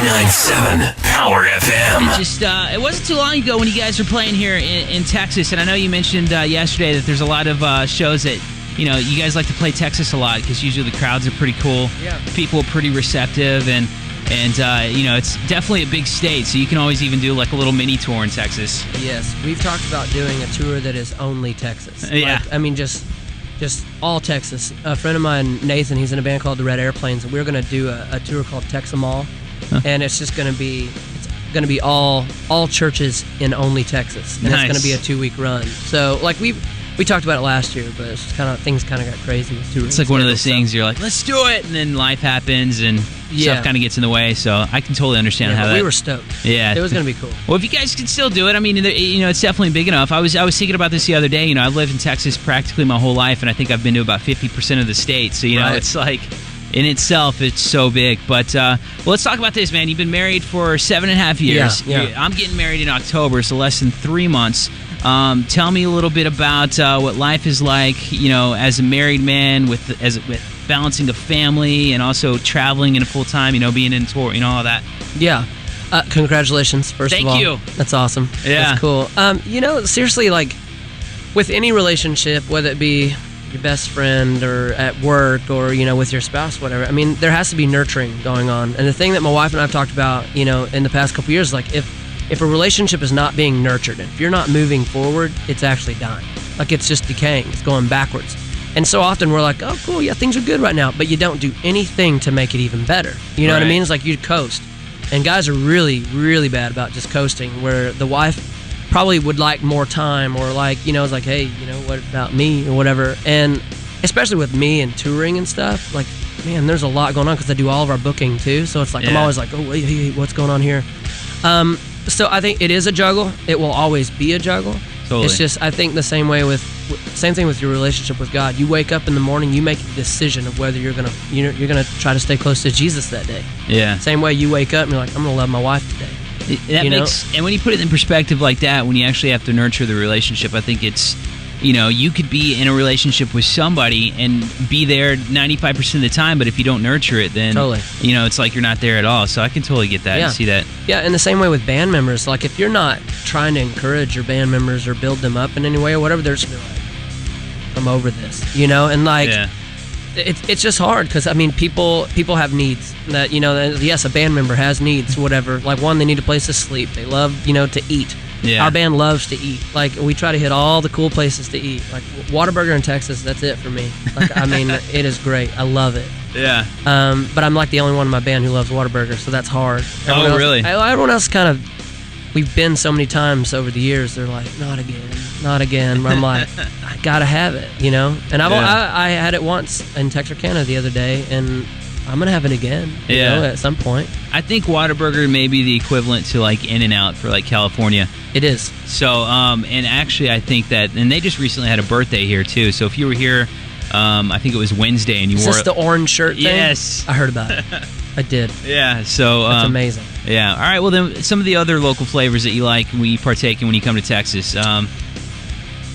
99.7 Power FM. Just it wasn't too long ago when you guys were playing here in Texas, and I know you mentioned yesterday that there's a lot of shows that you guys like to play Texas a lot because usually the crowds are pretty cool. Yeah. People are pretty receptive, and it's definitely a big state, so you can always even do like a little mini tour in Texas. Yes, we've talked about doing a tour that is only Texas. Yeah. Just all Texas. A friend of mine, Nathan, he's in a band called the Red Airplanes, and we're going to do a tour called Texamal, and it's just going to be all churches in only Texas, and Nice. It's going to be a 2-week run. So like we talked about it last year, but it's just things got crazy with touring. It's like one of those things you're like, let's do it, and then life happens and stuff kind of gets in the way. So I can totally understand how that. We were stoked. Yeah, it was going to be cool. Well, if you guys can still do it, I mean, it's definitely big enough. I was thinking about this the other day. I've lived in Texas practically my whole life, and I think I've been to about 50% of the state. So Right. it's like in itself, it's so big. But well, let's talk about this, man. You've been married for 7.5 years. Yeah. I'm getting married in October, so less than 3 months. Tell me a little bit about what life is like, as a married man with balancing a family and also traveling in a full time, being in tour, all that. Yeah. Congratulations, first of all. Thank you. That's awesome. Yeah. That's cool. Seriously, like, with any relationship, whether it be your best friend or at work or, with your spouse, whatever, I mean, there has to be nurturing going on. And the thing that my wife and I have talked about, in the past couple years, like, if a relationship is not being nurtured, and if you're not moving forward, it's actually dying. Like, it's just decaying. It's going backwards. And so often we're like, oh, cool, yeah, things are good right now. But you don't do anything to make it even better. You know what I Right. mean? It's like you coast. And guys are really, really bad about just coasting, where the wife probably would like more time, or like, it's like, hey, what about me or whatever. And especially with me and touring and stuff, like, man, there's a lot going on because I do all of our booking too. So it's like, I'm always like, oh, wait, hey, what's going on here? So I think it is a juggle. It will always be a juggle. Totally. It's just, I think the same thing with your relationship with God. You wake up in the morning, you make a decision of whether you're gonna try to stay close to Jesus that day. Yeah. Same way you wake up and you're like, I'm gonna love my wife today. And when you put it in perspective like that, when you actually have to nurture the relationship, I think it's, you could be in a relationship with somebody and be there 95% of the time, but if you don't nurture it, then Totally. It's like you're not there at all. So I can totally get that and see that. Yeah, and the same way with band members. Like, if you're not trying to encourage your band members or build them up in any way or whatever, they're just gonna be like, I'm over this, and like, it's just hard because, I mean, people have needs that, yes, a band member has needs, whatever. Like, one, they need a place to sleep. They love, to eat. Yeah. Our band loves to eat. Like, we try to hit all the cool places to eat. Like, Whataburger in Texas, that's it for me. Like, I mean, it is great. I love it. Yeah. But I'm like the only one in my band who loves Whataburger, so that's hard. Really? Everyone else kind of, we've been so many times over the years, they're like, not again. But I'm like, I gotta have it, And I had it once in Texarkana the other day, and I'm gonna have it again, at some point. I think Whataburger may be the equivalent to like In-N-Out for like California. It is. So, and actually I think that, and they just recently had a birthday here too. So if you were here, I think it was Wednesday, and you wore... Is this the orange shirt thing? Yes. I heard about it. I did. Yeah, so... That's amazing. Yeah. All right, well then, some of the other local flavors that you like, we partake in when you come to Texas.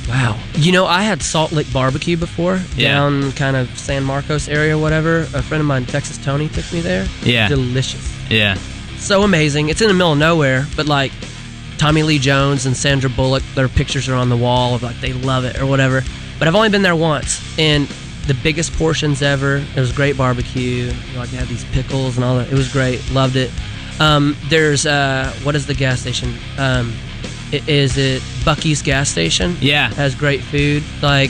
Wow. I had Salt Lick Barbecue before, down kind of San Marcos area or whatever. A friend of mine, Texas Tony, took me there. Yeah. Delicious. Yeah. So amazing. It's in the middle of nowhere, but like Tommy Lee Jones and Sandra Bullock, their pictures are on the wall of like they love it or whatever. But I've only been there once, and the biggest portions ever. It was great barbecue. Like, they had these pickles and all that. It was great. Loved it. There's what is the gas station? Is it Buc-ee's gas station? Yeah. Has great food. Like,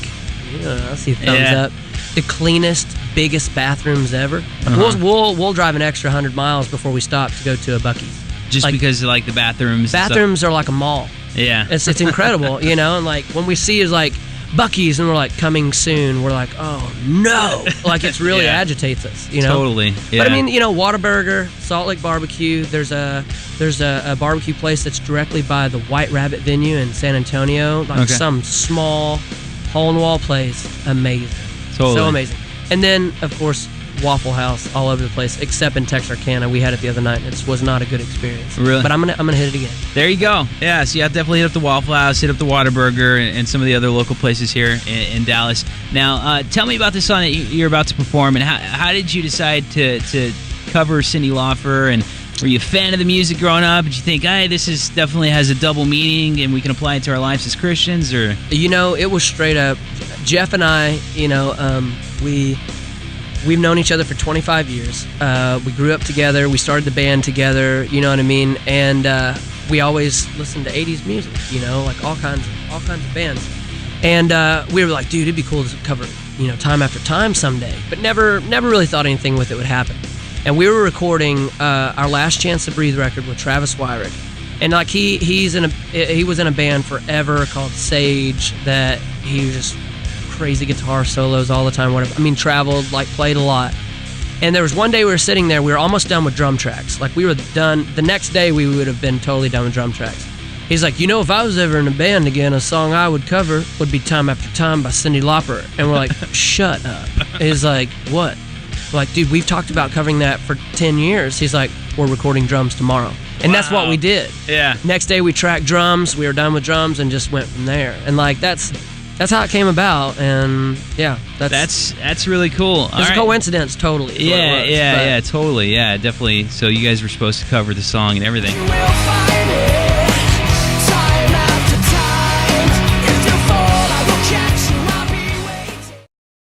I see a thumbs up. The cleanest, biggest bathrooms ever. We'll drive an extra 100 miles before we stop to go to a Buc-ee's. Just because of like the bathrooms. Bathrooms are like a mall. Yeah. It's incredible, and like when we see is like Buc-ee's and we're like, coming soon, we're like, oh no. Like, it really agitates us, Totally. Yeah. But I mean, Whataburger, Salt Lake Barbecue, there's a barbecue place that's directly by the White Rabbit venue in San Antonio, like some small hole-in-the-wall place. Amazing. Totally. So amazing. And then, of course, Waffle House all over the place, except in Texarkana. We had it the other night, and it was not a good experience. Really? But I'm gonna hit it again. There you go. Yeah, so definitely hit up the Waffle House, hit up the Whataburger, and some of the other local places here in Dallas. Now, tell me about the song that you're about to perform, and how did you decide to cover Cyndi Laupher, and Were you a fan of the music growing up? Did you think, hey, this is definitely has a double meaning and we can apply it to our lives as Christians? Or It was straight up. Jeff and I, we've known each other for 25 years. We grew up together. We started the band together. You know what I mean? And we always listened to 80s music. Like all kinds of bands. And we were like, dude, it'd be cool to cover, Time After Time someday. But never really thought anything with it would happen. And we were recording our Last Chance to Breathe record with Travis Wyrick. And like he was in a band forever called Sage that he was just crazy guitar solos all the time, whatever. I mean, traveled, like played a lot. And there was one day we were sitting there, we were almost done with drum tracks. Like we were done, the next day we would have been totally done with drum tracks. He's like, if I was ever in a band again, a song I would cover would be Time After Time by Cyndi Lauper. And we're like, shut up. He's like, what? We're like, dude, we've talked about covering that for 10 years. He's like, we're recording drums tomorrow. And that's what we did. Yeah. Next day we tracked drums, we were done with drums and just went from there. And like that's how it came about. And yeah, that's really cool. It's a coincidence, totally. Yeah, totally. Yeah, definitely. So you guys were supposed to cover the song and everything.